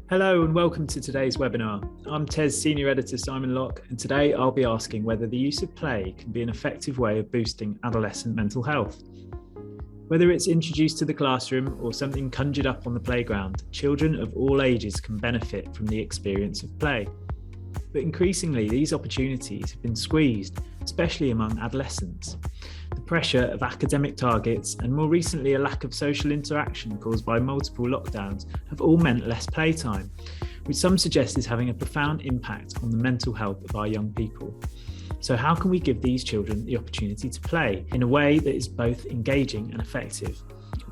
Hello and welcome to today's webinar. I'm TES Senior Editor Simon Locke, and today I'll be asking whether the use of play can be an effective way of boosting adolescent mental health. Whether it's introduced to the classroom or something conjured up on the playground, children of all ages can benefit from the experience of play. But increasingly, these opportunities have been squeezed, especially among adolescents. The pressure of academic targets and more recently a lack of social interaction caused by multiple lockdowns have all meant less playtime, which some suggest is having a profound impact on the mental health of our young people. So how can we give these children the opportunity to play in a way that is both engaging and effective?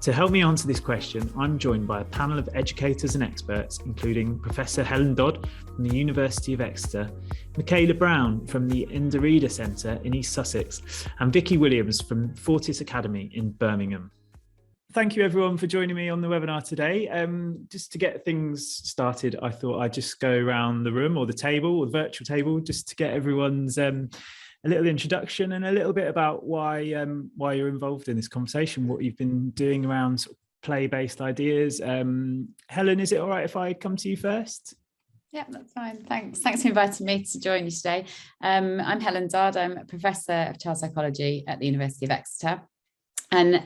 To help me answer this question, I'm joined by a panel of educators and experts, including Professor Helen Dodd from the University of Exeter, Michaela Brown from the Inderrida Centre in East Sussex, and Vicky Williams from Fortis Academy in Birmingham. Thank you everyone for joining me on the webinar today. Just to get things started, I thought I'd just go around the room or the table or the virtual table just to get everyone's a little introduction and a little bit about why you're involved in this conversation, what you've been doing around sort of play-based ideas. Helen, is it all right if I come to you first? Yeah, that's fine. Thanks for inviting me to join you today. I'm Helen Dodd. I'm a Professor of Child Psychology at the University of Exeter. And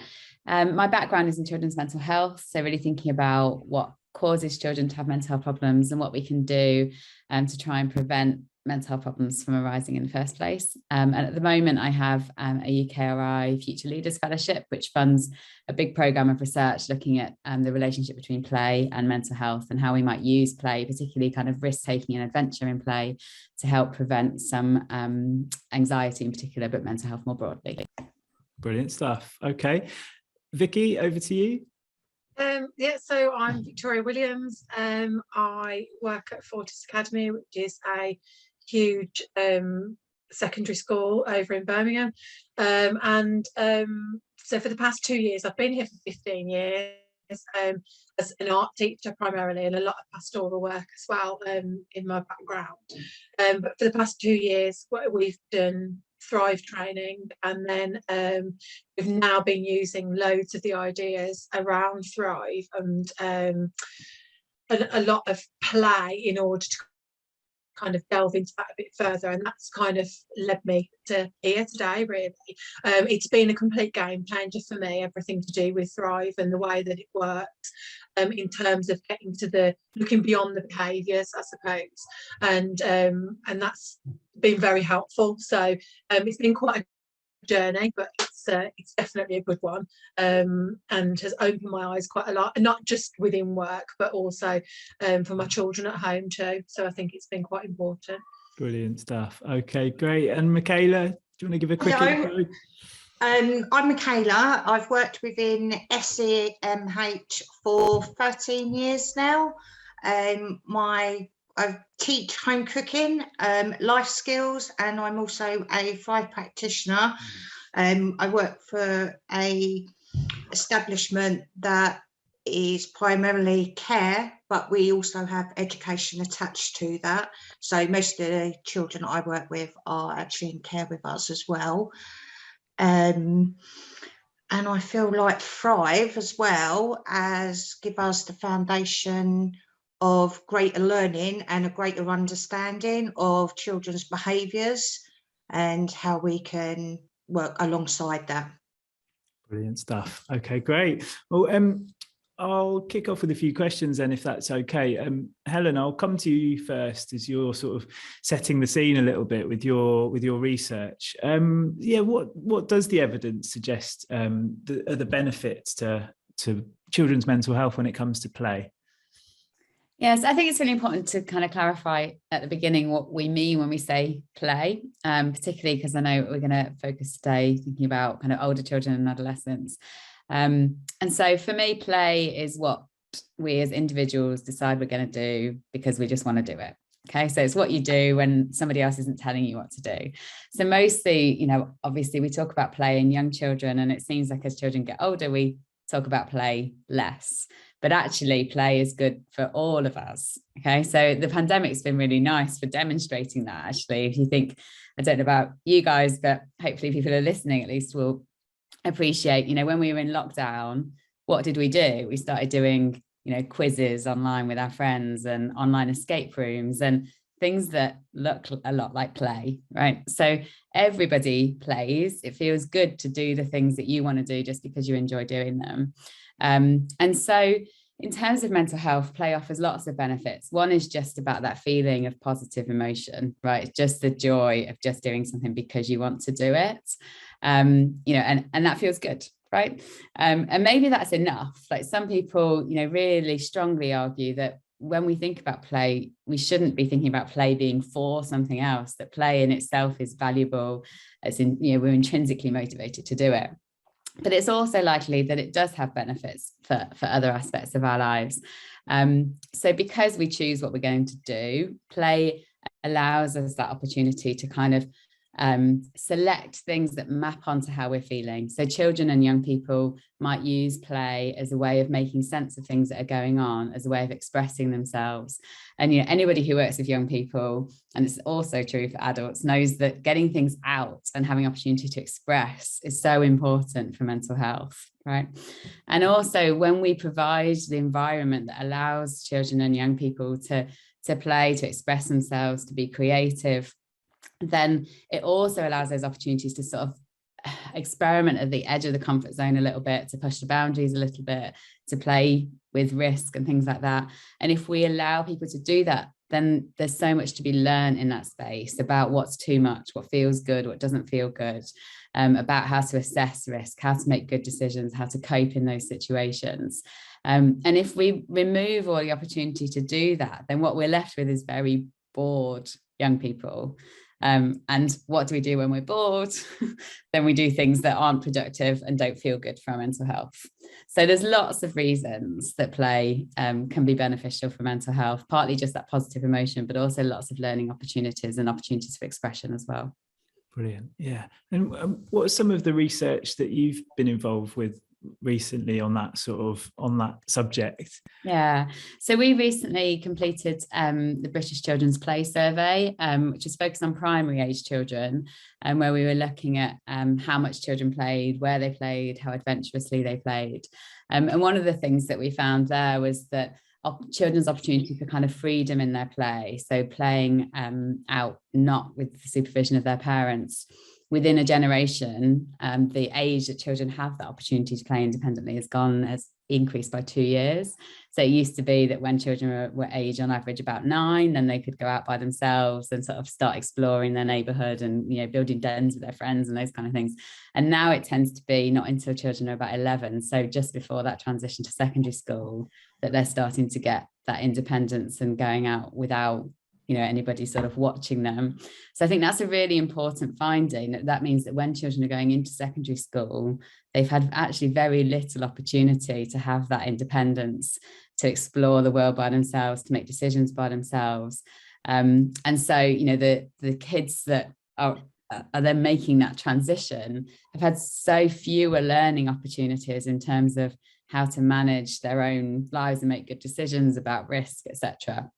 my background is in children's mental health. So really thinking about what causes children to have mental health problems and what we can do to try and prevent mental health problems from arising in the first place. And at the moment, I have a UKRI Future Leaders Fellowship, which funds a big programme of research looking at the relationship between play and mental health and how we might use play, particularly kind of risk-taking and adventure in play, to help prevent some anxiety in particular, but mental health more broadly. Brilliant stuff. Okay. Vicky, over to you. So I'm Victoria Williams. I work at Fortis Academy, which is a huge secondary school over in Birmingham. So for the past 2 years, I've been here for 15 years as an art teacher primarily, and a lot of pastoral work as well in my background. But for the past 2 years, we've done Thrive training, and then we've now been using loads of the ideas around Thrive and a lot of play in order to kind of delve into that a bit further, and that's kind of led me to here today, really. It's been a complete game changer for me, everything to do with Thrive and the way that it works in terms of getting to the looking beyond the behaviours, I suppose, and that's been very helpful. So it's been quite a journey, but it's definitely a good one, and has opened my eyes quite a lot, and not just within work but also for my children at home too. So I think it's been quite important. Brilliant stuff. Okay, great. And Michaela, do you want to give a quick intro? I'm Michaela. I've worked within SEMH for 13 years now. I teach home cooking, life skills, and I'm also a Thrive practitioner. I work for a establishment that is primarily care, but we also have education attached to that. So most of the children I work with are actually in care with us as well. And I feel like Thrive as well as give us the foundation of greater learning and a greater understanding of children's behaviours and how we can work alongside that. Brilliant stuff. Okay, great. Well, I'll kick off with a few questions then, if that's okay. Helen, I'll come to you first as you're sort of setting the scene a little bit with your research. What does the evidence suggest the benefits to children's mental health when it comes to play? Yes, I think it's really important to kind of clarify at the beginning what we mean when we say play, particularly because I know we're going to focus today thinking about kind of older children and adolescents. And so for me, play is what we as individuals decide we're going to do because we just want to do it. Okay, so it's what you do when somebody else isn't telling you what to do. So mostly, obviously we talk about play in young children, and it seems like as children get older, we talk about play less. But actually play is good for all of us. Okay, so the pandemic's been really nice for demonstrating that. Actually, if you think, I don't know about you guys, but hopefully people who are listening at least will appreciate, when we were in lockdown, what did we do? We started doing quizzes online with our friends and online escape rooms and things that look a lot like play, right? So everybody plays. It feels good to do the things that you want to do just because you enjoy doing them. And so in terms of mental health, play offers lots of benefits. One is just about that feeling of positive emotion, right? Just the joy of just doing something because you want to do it. And that feels good, right? And maybe that's enough. Like some people, really strongly argue that when we think about play, we shouldn't be thinking about play being for something else, that play in itself is valuable, as in, we're intrinsically motivated to do it. But it's also likely that it does have benefits for other aspects of our lives. So because we choose what we're going to do, play allows us that opportunity to kind of select things that map onto how we're feeling. So children and young people might use play as a way of making sense of things that are going on, as a way of expressing themselves. And anybody who works with young people, and it's also true for adults, knows that getting things out and having opportunity to express is so important for mental health, right? And also when we provide the environment that allows children and young people to play, to express themselves, to be creative, then it also allows those opportunities to sort of experiment at the edge of the comfort zone a little bit, to push the boundaries a little bit, to play with risk and things like that. And if we allow people to do that, then there's so much to be learned in that space about what's too much, what feels good, what doesn't feel good, about how to assess risk, how to make good decisions, how to cope in those situations. And if we remove all the opportunity to do that, then what we're left with is very bored young people. And what do we do when we're bored? Then we do things that aren't productive and don't feel good for our mental health. So there's lots of reasons that play can be beneficial for mental health, partly just that positive emotion, but also lots of learning opportunities and opportunities for expression as well. Brilliant. Yeah. And what are some of the research that you've been involved with recently on that subject? Yeah, so we recently completed the British Children's Play Survey, which is focused on primary age children, and where we were looking at how much children played, where they played, how adventurously they played. And one of the things that we found there was that children's opportunity for kind of freedom in their play, so playing out not with the supervision of their parents, within a generation, the age that children have the opportunity to play independently has increased by 2 years. So it used to be that when children were aged on average about 9, then they could go out by themselves and sort of start exploring their neighbourhood and building dens with their friends and those kind of things. And now it tends to be not until children are about 11, so just before that transition to secondary school, that they're starting to get that independence and going out without anybody sort of watching them. So I think that's a really important finding. That means that when children are going into secondary school, they've had actually very little opportunity to have that independence, to explore the world by themselves, to make decisions by themselves. And so, the kids that are then making that transition have had so fewer learning opportunities in terms of how to manage their own lives and make good decisions about risk, etc.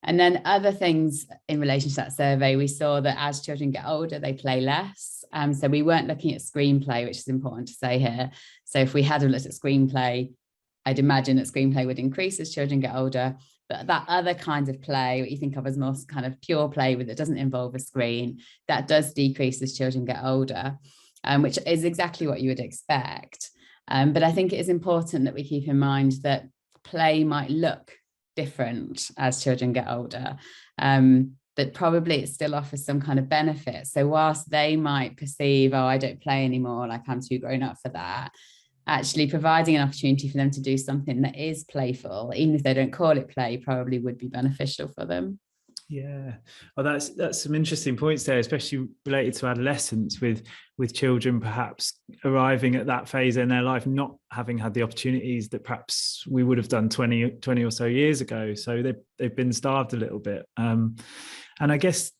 And then other things in relation to that survey, we saw that as children get older, they play less. So we weren't looking at screenplay, which is important to say here. So if we hadn't looked at screenplay, I'd imagine that screenplay would increase as children get older. But that other kind of play, what you think of as more kind of pure play that doesn't involve a screen, that does decrease as children get older, which is exactly what you would expect. But I think it is important that we keep in mind that play might look different as children get older, but probably it still offers some kind of benefit. So whilst they might perceive, I don't play anymore, like I'm too grown up for that, actually providing an opportunity for them to do something that is playful, even if they don't call it play, probably would be beneficial for them. Yeah, well, that's some interesting points there, especially related to adolescence, with children perhaps arriving at that phase in their life not having had the opportunities that perhaps we would have done 20 or so years ago. So they've been starved a little bit, and I guess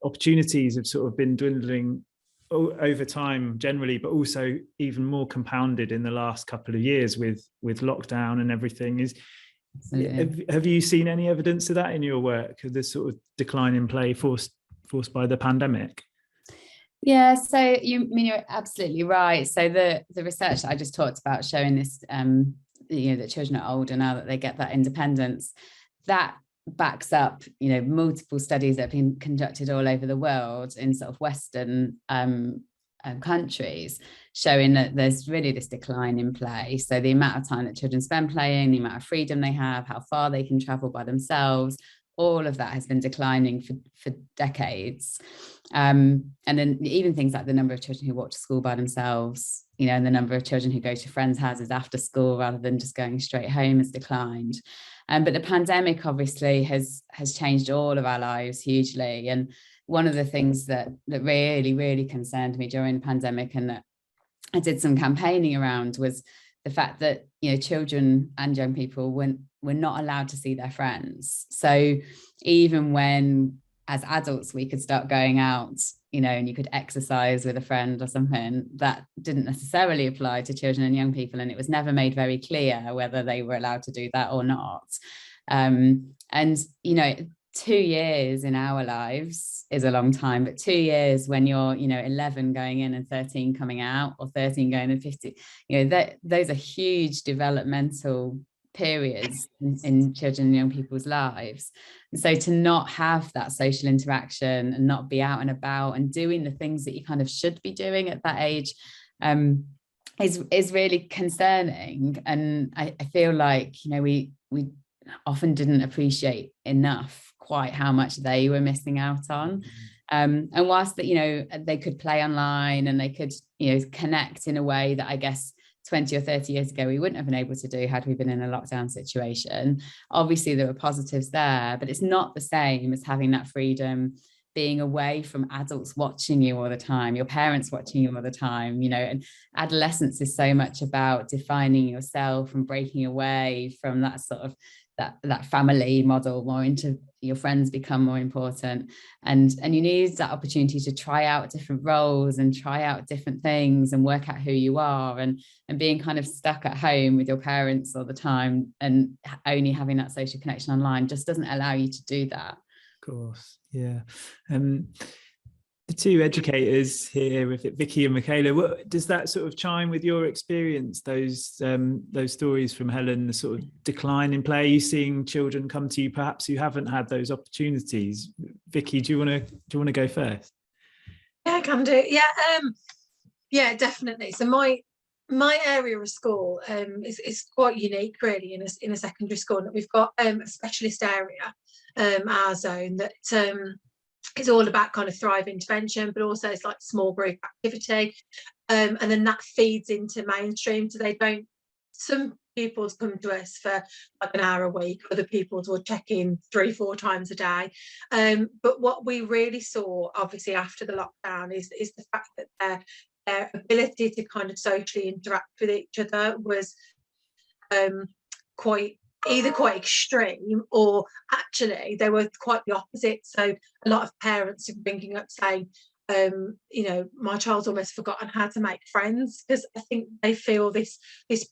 opportunities have sort of been dwindling over time generally, but also even more compounded in the last couple of years with lockdown and everything. Have you seen any evidence of that in your work, of this sort of decline in play forced by the pandemic? Yeah, so you're absolutely right. So the research that I just talked about showing this that children are older now, that they get that independence. That backs up, multiple studies that have been conducted all over the world in sort of Western countries, showing that there's really this decline in play. So the amount of time that children spend playing, the amount of freedom they have, how far they can travel by themselves, all of that has been declining for decades. And then even things like the number of children who walk to school by themselves, and the number of children who go to friends' houses after school rather than just going straight home has declined. But the pandemic obviously has changed all of our lives hugely. And one of the things that really, really concerned me during the pandemic, and that I did some campaigning around, was the fact that children and young people were not allowed to see their friends. So even when as adults we could start going out, and you could exercise with a friend or something, that didn't necessarily apply to children and young people, and it was never made very clear whether they were allowed to do that or not. And 2 years in our lives is a long time, but 2 years when you're 11 going in and 13 coming out, or 13 going and 50, those are huge developmental periods in children and young people's lives. And so to not have that social interaction and not be out and about and doing the things that you kind of should be doing at that age is really concerning. And I feel like we often didn't appreciate enough quite how much they were missing out on. And whilst that they could play online and they could connect in a way that I guess 20 or 30 years ago we wouldn't have been able to do had we been in a lockdown situation. Obviously there were positives there, but it's not the same as having that freedom, being away from adults watching you all the time, your parents watching you all the time, and adolescence is so much about defining yourself and breaking away from that sort of that family model, more into your friends become more important, and you need that opportunity to try out different roles and try out different things and work out who you are, and being kind of stuck at home with your parents all the time and only having that social connection online just doesn't allow you to do that. Of course, yeah. The two educators here, with it, Vicky and Michaela, does that sort of chime with your experience? Those stories from Helen, the sort of decline in play. Are you seeing children come to you perhaps who haven't had those opportunities? Vicky, do you want to go first? Yeah, I can do. Yeah, definitely. So my area of school is quite unique, really, in a secondary school. That we've got a specialist area, our zone, that it's all about kind of Thrive intervention, but also it's like small group activity, and then that feeds into mainstream. So some pupils come to us for like an hour a week, other pupils will check in 3-4 times a day, but what we really saw obviously after the lockdown is the fact that their ability to kind of socially interact with each other was quite extreme, or actually they were quite the opposite. So a lot of parents are ringing up saying, my child's almost forgotten how to make friends, because I think they feel this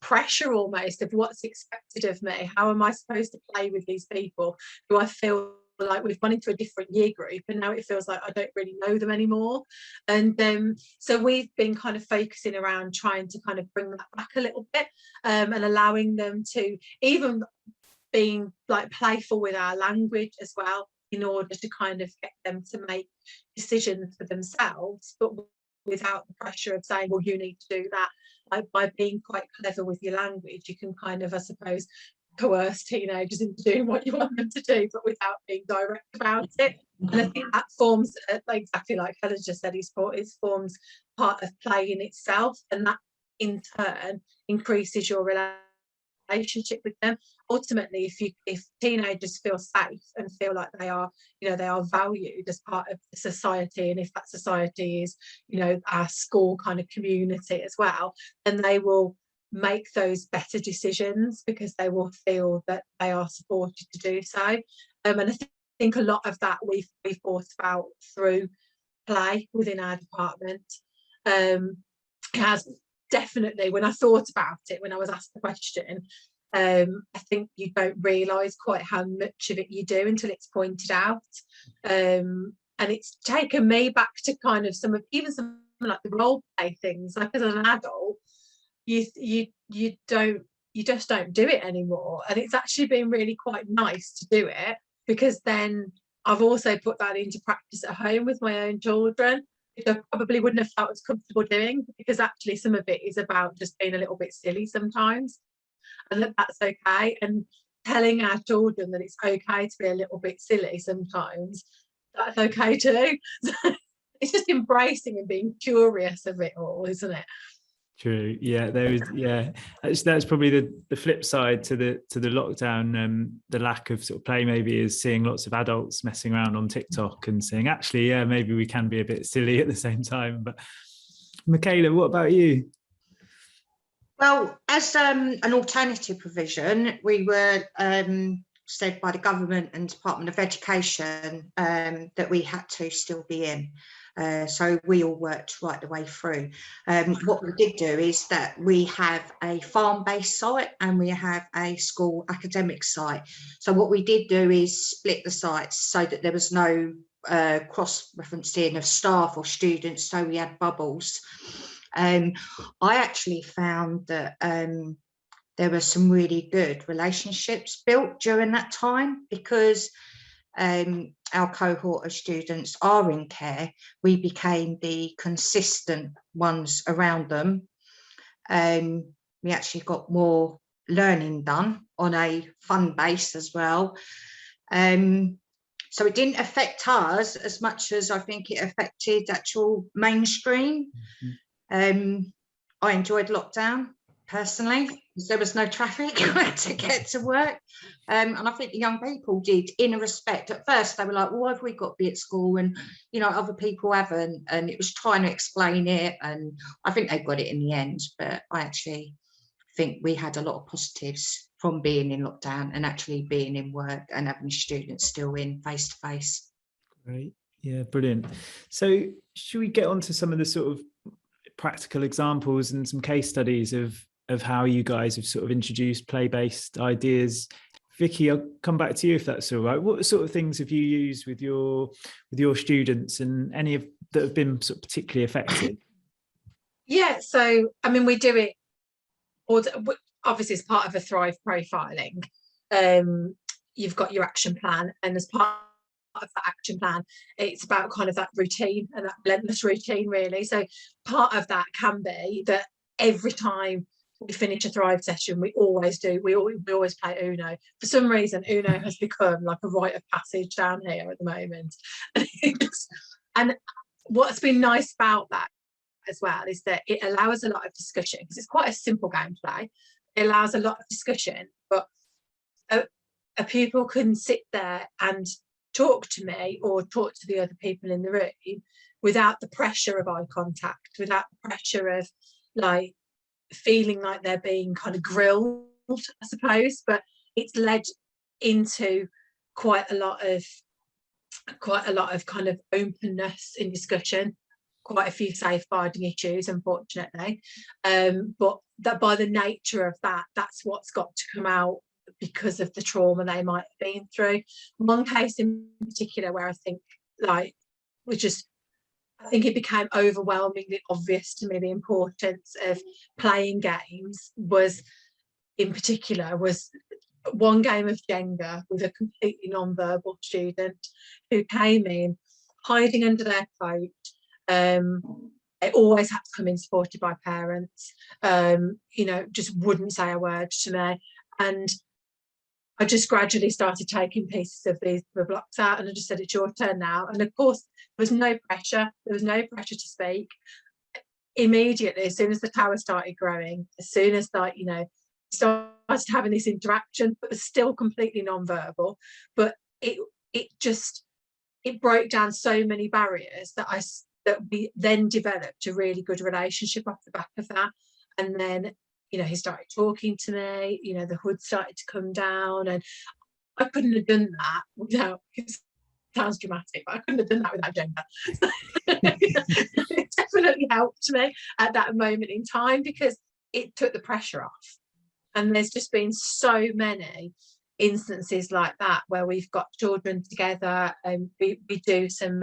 pressure almost of what's expected of me. How am I supposed to play with these people who I feel like we've gone into a different year group and now it feels like I don't really know them anymore? And so we've been kind of focusing around trying to kind of bring that back a little bit, and allowing them to even being like playful with our language as well, in order to kind of get them to make decisions for themselves, but without the pressure of saying, well, you need to do that. Like, by being quite clever with your language, you can kind of, I suppose, coerce teenagers into doing what you want them to do, but without being direct about it. And I think that forms, exactly like Helen just said, it forms part of play in itself, and that in turn increases your relationship with them. Ultimately, if teenagers feel safe and feel like they are valued as part of the society, and if that society is our school kind of community as well, then they will make those better decisions because they will feel that they are supported to do so. And I think a lot of that we've thought about through play within our department. It has definitely, when I thought about it, when I was asked the question, I think you don't realise quite how much of it you do until it's pointed out. And it's taken me back to kind of some like the role play things. Like, as an adult, you don't you just don't do it anymore. And it's actually been really quite nice to do it, because then I've also put that into practice at home with my own children, which I probably wouldn't have felt as comfortable doing, because actually some of it is about just being a little bit silly sometimes, and that's okay. And telling our children that it's okay to be a little bit silly sometimes, that's okay too. So it's just embracing and being curious of it all, isn't it? True. Yeah, that's probably the flip side to the lockdown. The lack of sort of play maybe is seeing lots of adults messing around on TikTok and saying, actually, yeah, maybe we can be a bit silly at the same time. But Michaela, what about you? Well, as an alternative provision, we were said by the government and Department of Education that we had to still be in. So we all worked right the way through. What we did do is that we have a farm-based site and we have a school academic site. So what we did do is split the sites so that there was no cross-referencing of staff or students, so we had bubbles. I actually found that there were some really good relationships built during that time, because our cohort of students are in care. We became the consistent ones around them. We actually got more learning done on a fun base as well. So it didn't affect us as much as I think it affected actual mainstream. I enjoyed lockdown personally, because there was no traffic to get to work. And I think the young people did, in a respect. At first they were like, well, why have we got to be at school, and other people haven't, and it was trying to explain it, and I think they got it in the end. But I actually think we had a lot of positives from being in lockdown and actually being in work and having students still in face to face. Great. Yeah, brilliant. So should we get on to some of the sort of practical examples and some case studies of how you guys have sort of introduced play-based ideas? Vicky, I'll come back to you if that's all right. What sort of things have you used with your students, and any of that have been sort of particularly effective? Yeah, so I mean, we do it, or obviously as part of a Thrive profiling. You've got your action plan, and as part of that action plan, it's about kind of that routine, and that relentless routine, really. So part of that can be that every time we finish a Thrive session, we always play Uno. For some reason, Uno has become like a rite of passage down here at the moment. And what's been nice about that as well is that it allows a lot of discussion, because it's quite a simple gameplay. It allows a lot of discussion, but a pupil can sit there and talk to me or talk to the other people in the room without the pressure of eye contact, without the pressure of like feeling like they're being kind of grilled, I suppose. But it's led into quite a lot of kind of openness in discussion, quite a few safeguarding issues, unfortunately, but that by the nature of that, that's what's got to come out because of the trauma they might have been through. One case in particular where I think I think it became overwhelmingly obvious to me the importance of playing games was one game of Jenga with a completely non-verbal student who came in hiding under their coat. It always had to come in supported by parents, just wouldn't say a word to me. And I just gradually started taking pieces of the blocks out, and I just said, it's your turn now. And of course, there was no pressure. There was no pressure to speak. Immediately, as soon as the tower started growing, as soon as started having this interaction, but was still completely non-verbal. But it broke down so many barriers that we then developed a really good relationship off the back of that. And then he started talking to me, the hood started to come down, and I couldn't have done that without, it sounds dramatic, but I couldn't have done that without Jenga. It definitely helped me at that moment in time, because it took the pressure off. And there's just been so many instances like that where we've got children together, and we do some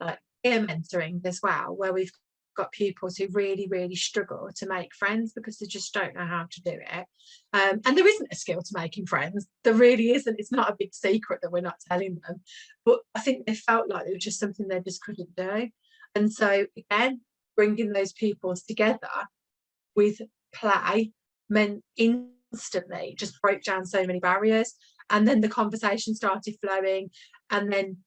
like peer mentoring as well, where we've got pupils who really, really struggle to make friends because they just don't know how to do it. And there isn't a skill to making friends. There really isn't. It's not a big secret that we're not telling them. But I think they felt like it was just something they just couldn't do. And so, again, bringing those pupils together with play meant instantly just broke down so many barriers. And then the conversation started flowing, and then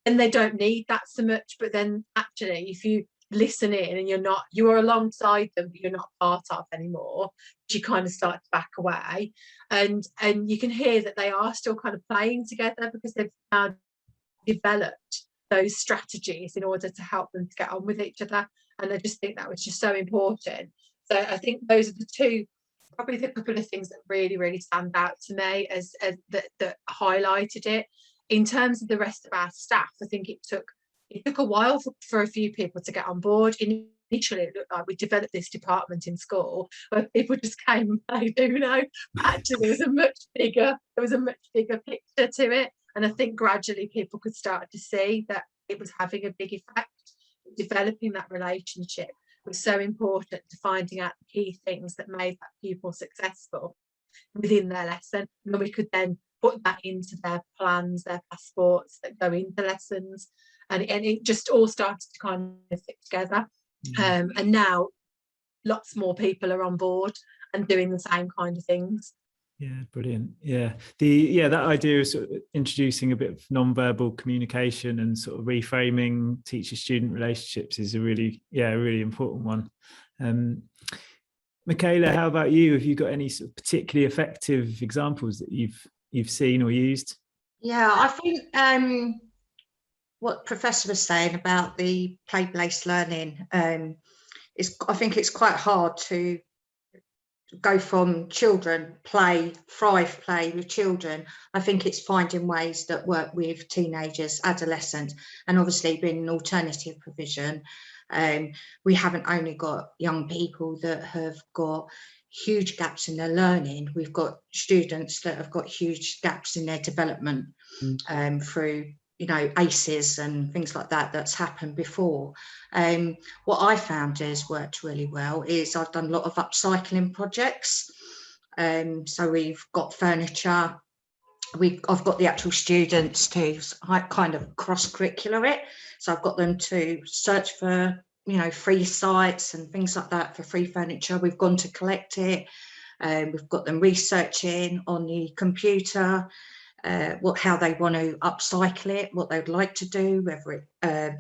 they don't need that so much. But then actually, if you listen in and you are alongside them, but you're not part of anymore, you kind of start to back away, and you can hear that they are still kind of playing together because they've now developed those strategies in order to help them to get on with each other. And I just think that was just so important. So I think those are the two, probably the couple of things that really, really stand out to me as that highlighted it. In terms of the rest of our staff, I think it took a while for a few people to get on board. Initially, it looked like we developed this department in school where people just came and played Uno. Actually, there was a much bigger picture to it. And I think gradually people could start to see that it was having a big effect. Developing that relationship was so important to finding out the key things that made that pupil successful within their lesson. And then we could then put that into their plans, their passports that go into lessons. And it just all started to kind of fit together. And now lots more people are on board and doing the same kind of things. Yeah, brilliant. Yeah, that idea of sort of introducing a bit of non-verbal communication and sort of reframing teacher-student relationships is a really important one. Michaela, how about you? Have you got any sort of particularly effective examples that you've seen or used? Yeah, I think what Professor was saying about the play-based learning is, I think it's quite hard to go from children, thrive play with children. I think it's finding ways that work with teenagers, adolescents, and obviously being an alternative provision. We haven't only got young people that have got huge gaps in their learning, we've got students that have got huge gaps in their development through ACEs and things like that that's happened before. What I found has worked really well is I've done a lot of upcycling projects. So we've got furniture, I've got the actual students to kind of cross-curricular it. So I've got them to search for free sites and things like that for free furniture. We've gone to collect it. We've got them researching on the computer how they want to upcycle it, what they'd like to do, whether it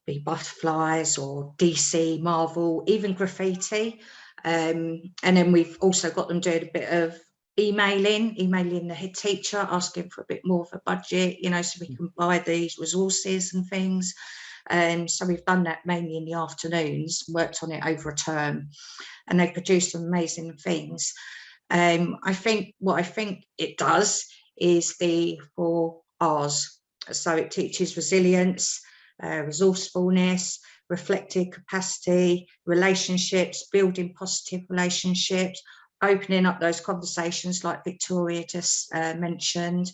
be butterflies or DC, Marvel, even graffiti. And then we've also got them doing a bit of emailing the head teacher, asking for a bit more of a budget, so we can buy these resources and things. So we've done that mainly in the afternoons, worked on it over a term, and they produced some amazing things. I think it does is the 4 R's. So it teaches resilience, resourcefulness, reflective capacity, relationships, building positive relationships, opening up those conversations like Victoria just mentioned.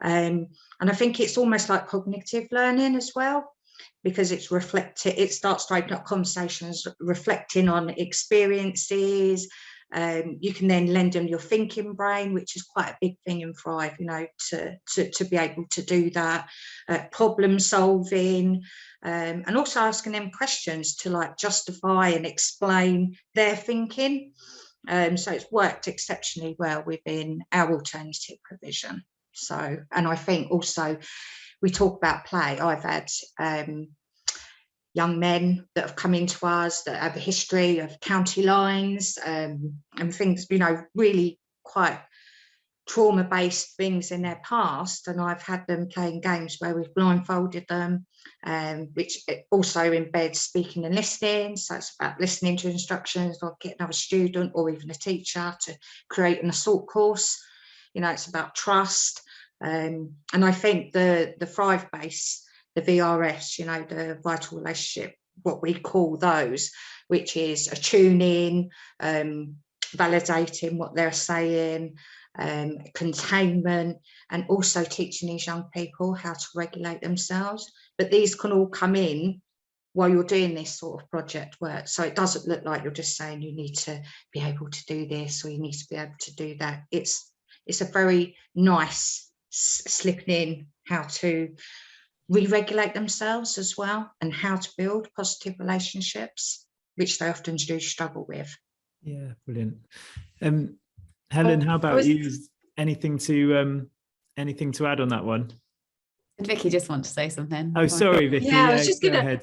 And I think it's almost like cognitive learning as well, because it starts to open up conversations, reflecting on experiences. You can then lend them your thinking brain, which is quite a big thing in Thrive, to be able to do that, problem solving, and also asking them questions to justify and explain their thinking. So it's worked exceptionally well within our alternative provision. So, and I think also we talk about play. I've had young men that have come into us that have a history of county lines and things, really quite trauma-based things in their past. And I've had them playing games where we've blindfolded them, which also embeds speaking and listening. So it's about listening to instructions, or get another student or even a teacher to create an assault course. It's about trust. And I think the Thrive base, the VRS, the vital relationship, what we call those, which is attuning, validating what they're saying, containment, and also teaching these young people how to regulate themselves. But these can all come in while you're doing this sort of project work. So it doesn't look like you're just saying you need to be able to do this or you need to be able to do that. It's a very nice slipping in how to re-regulate themselves as well, and how to build positive relationships, which they often do struggle with. Yeah, brilliant. Helen, how about you? Anything to add on that one? Did Vicky just want to say something? Oh, sorry, Vicky. Yeah, I was just gonna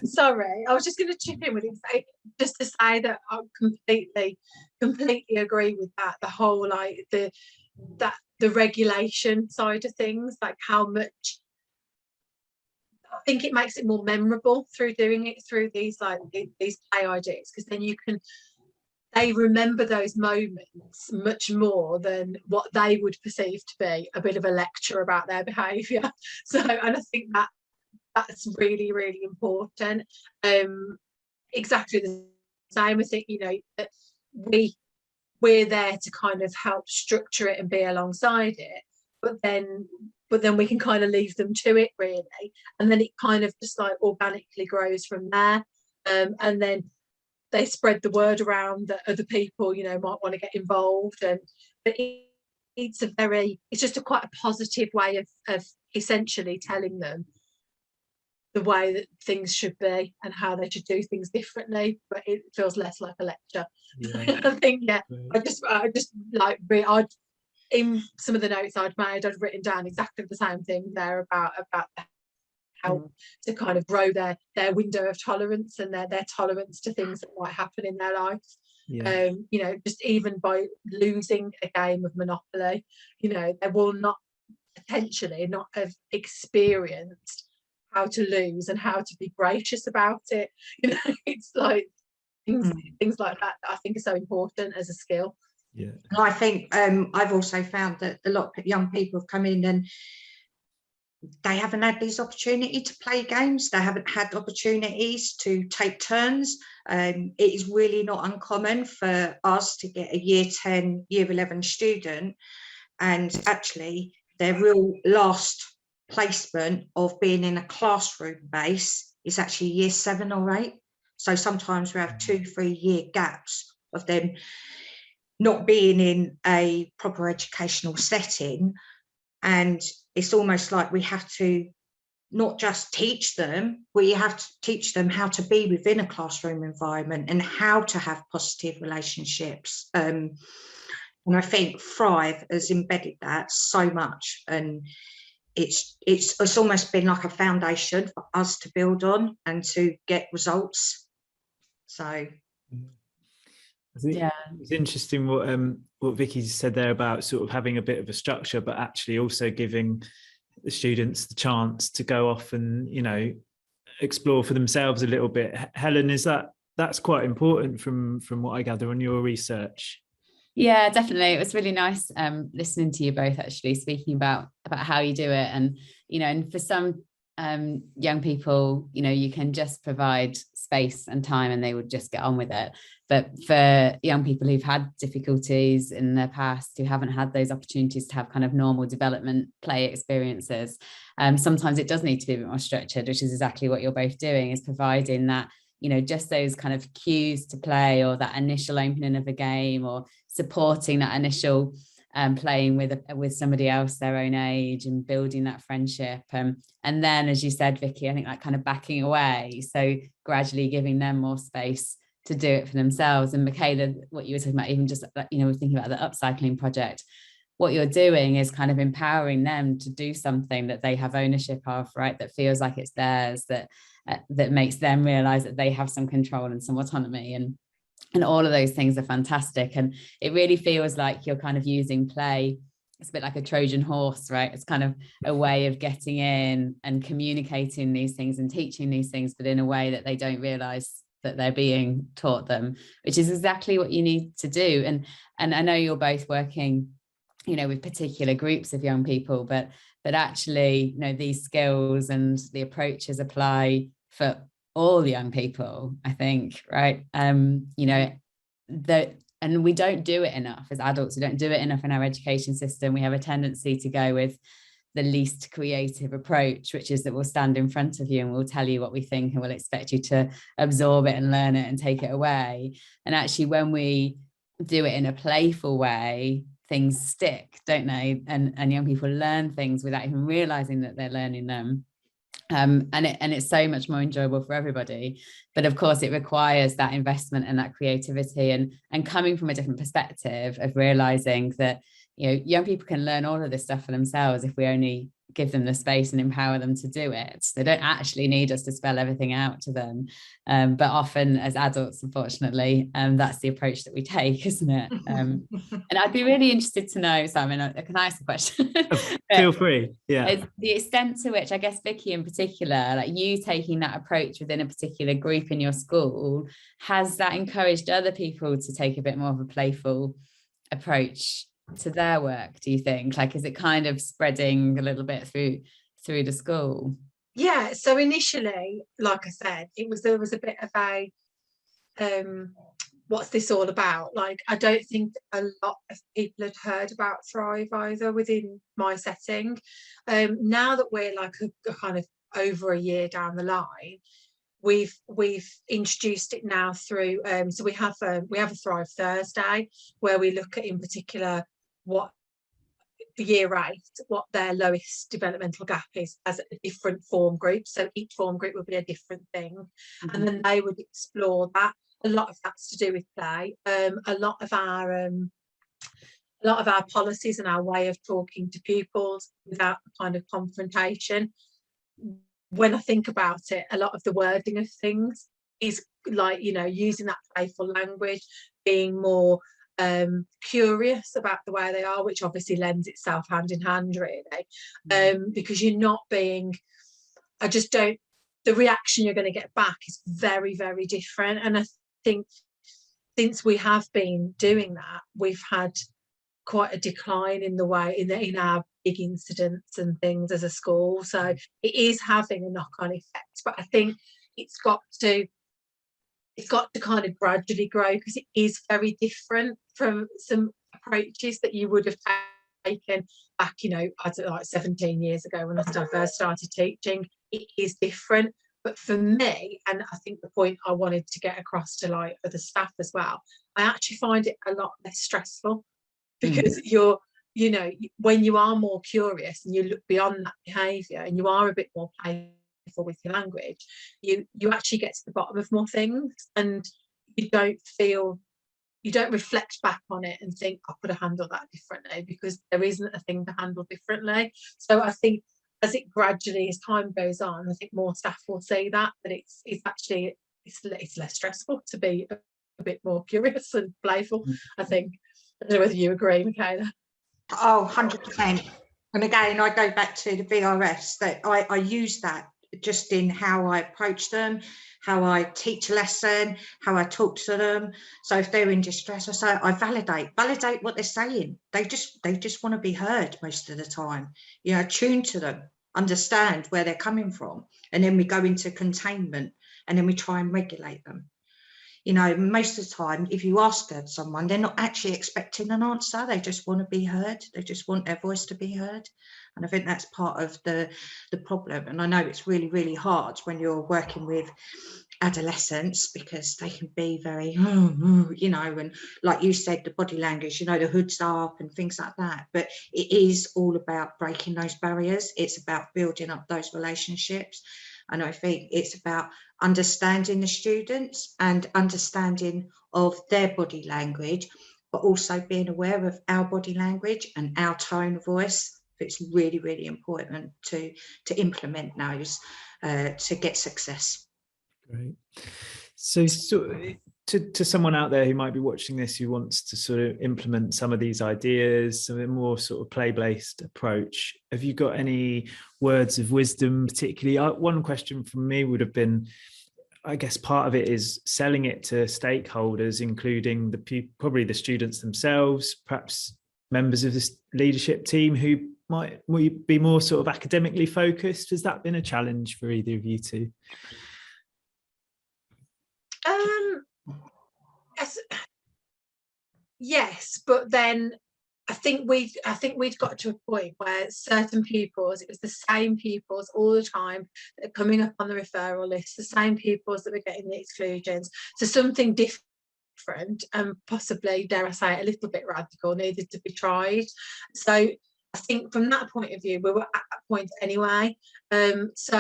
chip in with it, just to say that I completely agree with that. The whole the regulation side of things, like how much I think it makes it more memorable through doing it through these play ideas, because then they remember those moments much more than what they would perceive to be a bit of a lecture about their behaviour. So, and I think that's really, really important. Exactly the same. I think, that we're there to kind of help structure it and be alongside it, but then we can kind of leave them to it, really, and then it kind of just like organically grows from there. And then they spread the word around that other people, might want to get involved. But it's just quite a positive way of essentially telling them the way that things should be and how they should do things differently, but it feels less like a lecture. Yeah. I think, I just like, in some of the notes I'd made, I'd written down exactly the same thing there about how to kind of grow their window of tolerance and their tolerance to things that might happen in their life. Yeah. Just even by losing a game of Monopoly, they will potentially not have experienced how to lose and how to be gracious about it. It's like things like that I think are so important as a skill. Yeah. And I think I've also found that a lot of young people have come in and they haven't had these opportunities to play games. They haven't had opportunities to take turns. It is really not uncommon for us to get a year 10, year 11 student, and actually their real last placement of being in a classroom base is actually year 7 or 8. So sometimes we have 2-3 year gaps of them not being in a proper educational setting. And it's almost like we have to not just teach them, we have to teach them how to be within a classroom environment and how to have positive relationships. And I think Thrive has embedded that so much, and it's almost been like a foundation for us to build on and to get results. So I think it's interesting what Vicky said there about sort of having a bit of a structure, but actually also giving the students the chance to go off and explore for themselves a little bit. Helen, that's quite important from what I gather on your research? Yeah, definitely. It was really nice listening to you both actually speaking about how you do it, and and for some young people, you can just provide space and time and they would just get on with it. But for young people who've had difficulties in their past, who haven't had those opportunities to have kind of normal development play experiences, sometimes it does need to be a bit more structured, which is exactly what you're both doing, is providing that, just those kind of cues to play, or that initial opening of a game, or supporting that initial playing with somebody else their own age and building that friendship. And then, as you said, Vicky, I think like kind of backing away, so gradually giving them more space to do it for themselves. And Michaela, what you were talking about, even just we're thinking about the upcycling project, what you're doing is kind of empowering them to do something that they have ownership of, right, that feels like it's theirs, that makes them realize that they have some control and some autonomy, and all of those things are fantastic. And it really feels like you're kind of using play, it's a bit like a Trojan horse, right? It's kind of a way of getting in and communicating these things and teaching these things, but in a way that they don't realize that they're being taught them, which is exactly what you need to do. And I know you're both working with particular groups of young people, but actually these skills and the approaches apply for all young people, I think, right? And we don't do it enough as adults. We don't do it enough in our education system. We have a tendency to go with the least creative approach, which is that we'll stand in front of you and we'll tell you what we think and we'll expect you to absorb it and learn it and take it away. And actually, when we do it in a playful way, things stick, don't they? And young people learn things without even realizing that they're learning them. And it's so much more enjoyable for everybody. But of course, it requires that investment and that creativity and coming from a different perspective of realizing that, you know, young people can learn all of this stuff for themselves if we only give them the space and empower them to do it. They don't actually need us to spell everything out to them. But often as adults, unfortunately, that's the approach that we take, isn't it? And I'd be really interested to know, Simon, can I ask a question? Feel free. Yeah. The extent to which, I guess, Vicky in particular, like you taking that approach within a particular group in your school, has that encouraged other people to take a bit more of a playful approach to their work, do you think? Like, is it kind of spreading a little bit through the school? Yeah, so initially, like I said, there was a bit of a what's this all about? Like, I don't think a lot of people had heard about Thrive either within my setting. Now that we're like a kind of over a year down the line, we've introduced it now through so we have a Thrive Thursday where we look at in particular what year 8, what their lowest developmental gap is as a different form group. So each form group would be a different thing, and then they would explore that. A lot of that's to do with play. A lot of our policies and our way of talking to pupils without a kind of confrontation. When I think about it, a lot of the wording of things is like, you know, using that playful language, being more curious about the way they are, which obviously lends itself hand in hand, really, because you're not being, the reaction you're going to get back is very, very different. And I think since we have been doing that, we've had quite a decline in the way in our big incidents and things as a school. So it is having a knock-on effect, but I think it's got to kind of gradually grow, because it is very different from some approaches that you would have taken back, you know, I don't know, like 17 years ago when I first started teaching. It is different. But for me, and I think the point I wanted to get across to like other staff as well, I actually find it a lot less stressful, because you're, you know, when you are more curious and you look beyond that behaviour and you are a bit more playful with your language, you actually get to the bottom of more things, and you don't reflect back on it and think, I could have handled that differently, because there isn't a thing to handle differently. So I think as it gradually, as time goes on, I think more staff will see that it's actually less stressful to be a bit more curious and playful, I think. I don't know whether you agree, Michaela. Oh, 100%. And again, I go back to the VRS, that I use that just in how I approach them, how I teach a lesson, how I talk to them. So if they're in distress, I say, I validate what they're saying. They just want to be heard most of the time. You know, tune to them, understand where they're coming from. And then we go into containment, and then we try and regulate them. You know, most of the time, if you ask someone, they're not actually expecting an answer. They just want to be heard. They just want their voice to be heard. And I think that's part of the problem. And I know it's really, really hard when you're working with adolescents, because they can be very, you know, and like you said, the body language, you know, the hood's up and things like that. But it is all about breaking those barriers. It's about building up those relationships. And I think it's about understanding the students and understanding of their body language, but also being aware of our body language and our tone of voice. It's really, really important to implement those to get success. Great. So to someone out there who might be watching this, who wants to sort of implement some of these ideas, some more sort of play-based approach, have you got any words of wisdom? Particularly, one question from me would have been, I guess part of it is selling it to stakeholders, including probably the students themselves, perhaps members of this leadership team who might be more sort of academically focused. Has that been a challenge for either of you two? Yes, but then I think we'd got to a point where certain pupils, it was the same pupils all the time that are coming up on the referral list, the same pupils that were getting the exclusions. So something different and possibly, dare I say, a little bit radical needed to be tried. So I think from that point of view, we were at that point anyway. So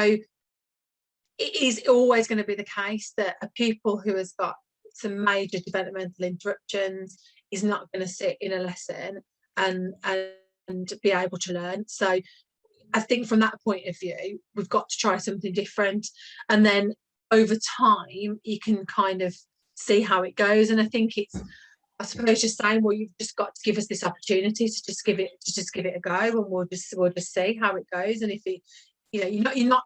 it is always going to be the case that a pupil who has got some major developmental interruptions is not going to sit in a lesson and be able to learn. So I think from that point of view, we've got to try something different, and then over time you can kind of see how it goes. And I think it's, I suppose, just saying, well, you've just got to give us this opportunity to just give it a go, and we'll just see how it goes. And if it, you know, you're not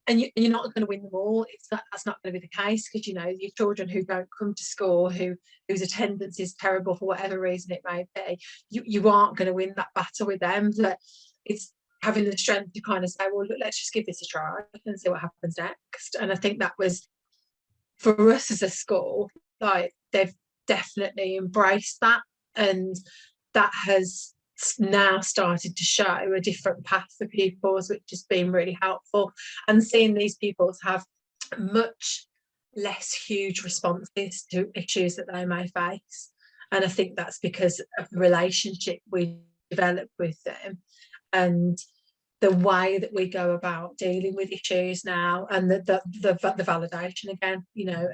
and you're not going to win them all. That's not going to be the case, because, you know, your children who don't come to school, whose attendance is terrible for whatever reason it may be, you aren't going to win that battle with them. But it's having the strength to kind of say, well, look, let's just give this a try and see what happens next. And I think that was, for us as a school, like, they've definitely embraced that, and that has now started to show a different path for pupils, which has been really helpful. And seeing these pupils have much less huge responses to issues that they may face, and I think that's because of the relationship we develop with them and the way that we go about dealing with issues now, and the validation again, you know,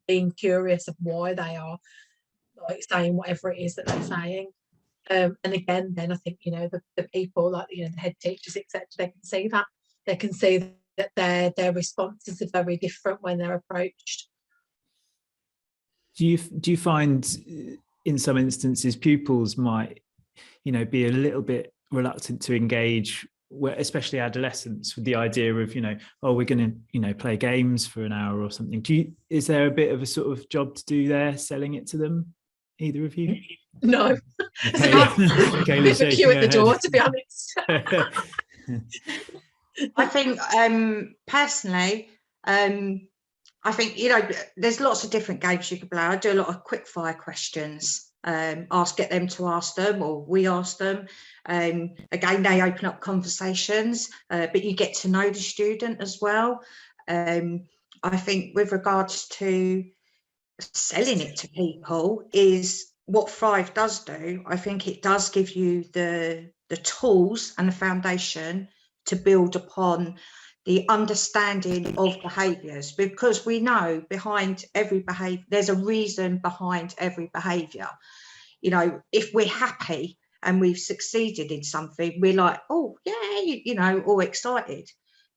being curious of why they are, like, saying whatever it is that they're saying. And again, then I think, you know, the people, like, you know, the head teachers, etc., they can see that their responses are very different when they're approached. Do you find in some instances pupils might, you know, be a little bit reluctant to engage, especially adolescents, with the idea of, you know, oh, we're going to, you know, play games for an hour or something? Is there a bit of a sort of job to do there, selling it to them, either of you? No. Okay. There's a queue at the door, to be honest. I think personally, I think, you know, there's lots of different games you can play. I do a lot of quick fire questions, get them to ask them, or we ask them. Again, they open up conversations, but you get to know the student as well. I think with regards to selling it to people, is what Thrive does do. I think it does give you the tools and the foundation to build upon the understanding of behaviours, because we know behind every behaviour, there's a reason behind every behaviour. You know, if we're happy and we've succeeded in something, we're like, oh, yay, you know, all excited.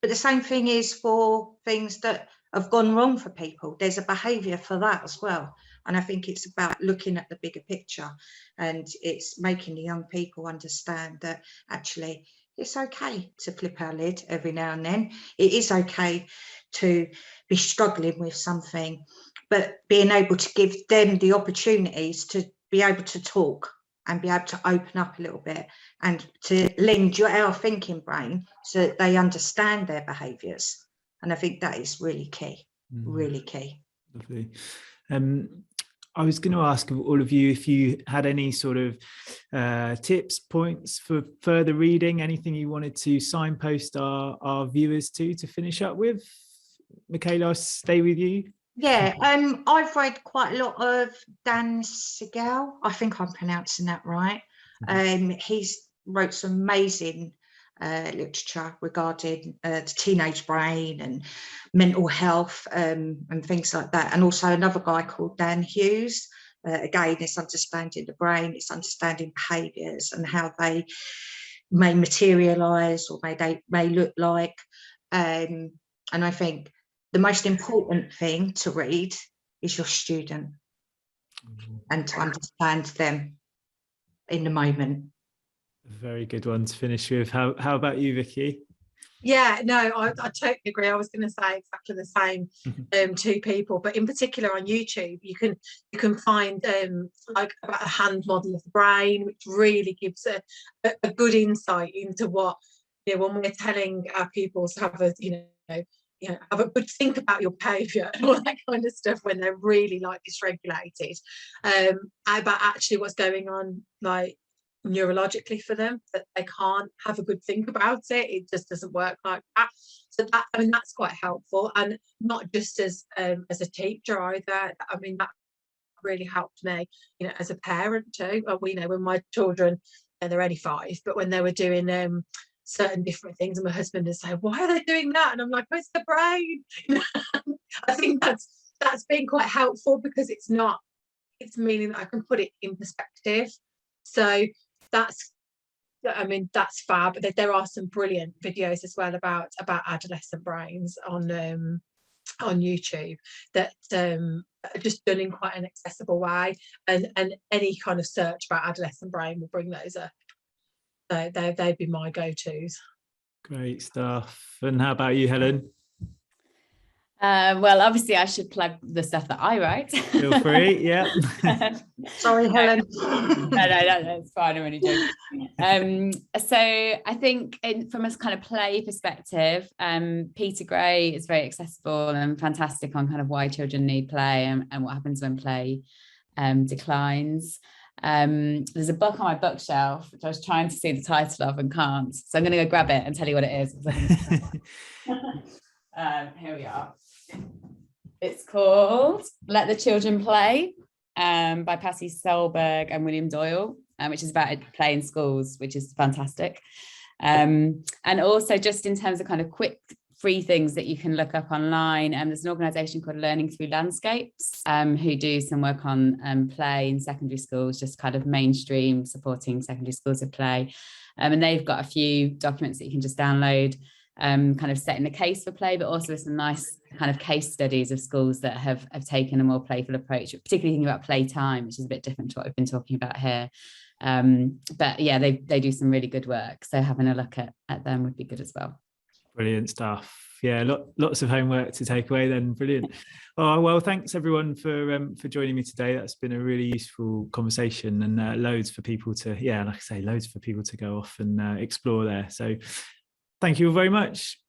But the same thing is for things that have gone wrong for people. There's a behaviour for that as well. And I think it's about looking at the bigger picture, and it's making the young people understand that actually it's okay to flip our lid every now and then. It is okay to be struggling with something, but being able to give them the opportunities to be able to talk and be able to open up a little bit, and to lend our thinking brain so that they understand their behaviours. And I think that is really key, really key. Lovely. I was going to ask all of you if you had any sort of tips, points for further reading, anything you wanted to signpost our viewers to finish up with. Michaela, I'll stay with you. Yeah, I've read quite a lot of Dan Siegel. I think I'm pronouncing that right. He's wrote some amazing literature regarding the teenage brain and mental health and things like that. And also another guy called Dan Hughes. Again, it's understanding the brain, it's understanding behaviours and how they may materialise or may look like. And I think the most important thing to read is your student, and to understand them in the moment. A very good one to finish with. How about you, Vicky? Yeah, no, I totally agree. I was going to say exactly the same to people, but in particular on YouTube, you can find like about a hand model of the brain, which really gives a good insight into what, you know, when we're telling our pupils to have have a good think about your behaviour and all that kind of stuff when they're really like dysregulated, about actually what's going on, like neurologically for them, that they can't have a good think about it. It just doesn't work like that. So that, I mean, that's quite helpful, and not just as a teacher either. I mean, that really helped me, you know, as a parent too. We know when my children, and they're only 5, but when they were doing certain different things, and my husband would say, "Why are they doing that?" And I'm like, "Oh, it's the brain." I think that's been quite helpful, because it's meaning that I can put it in perspective. So that's, I mean, that's fab. But there are some brilliant videos as well about adolescent brains on YouTube that are just done in quite an accessible way, and any kind of search about adolescent brain will bring those up. So they'd be my go-tos. Great stuff. And how about you, Helen? Well, obviously I should plug the stuff that I write. Feel free. Yeah. Sorry, Helen. No, it's fine. I'm only joking. So I think from a kind of play perspective, Peter Gray is very accessible and fantastic on kind of why children need play and what happens when play declines. There's a book on my bookshelf which I was trying to see the title of and can't, so I'm going to go grab it and tell you what it is. Here we are. It's called Let the Children Play, by Patty Solberg and William Doyle, which is about play in schools, which is fantastic. And also, just in terms of kind of quick free things that you can look up online, there's an organisation called Learning Through Landscapes, who do some work on play in secondary schools, just kind of mainstream supporting secondary schools of play. And they've got a few documents that you can just download, kind of setting the case for play, but also some nice kind of case studies of schools that have taken a more playful approach, particularly thinking about playtime, which is a bit different to what we've been talking about here. But yeah, they do some really good work, so having a look at them would be good as well. Brilliant stuff. Yeah, lots of homework to take away then. Brilliant. Oh, well, thanks everyone for joining me today. That's been a really useful conversation, and loads for people to, like I say, loads for people to go off and explore there. So thank you all very much.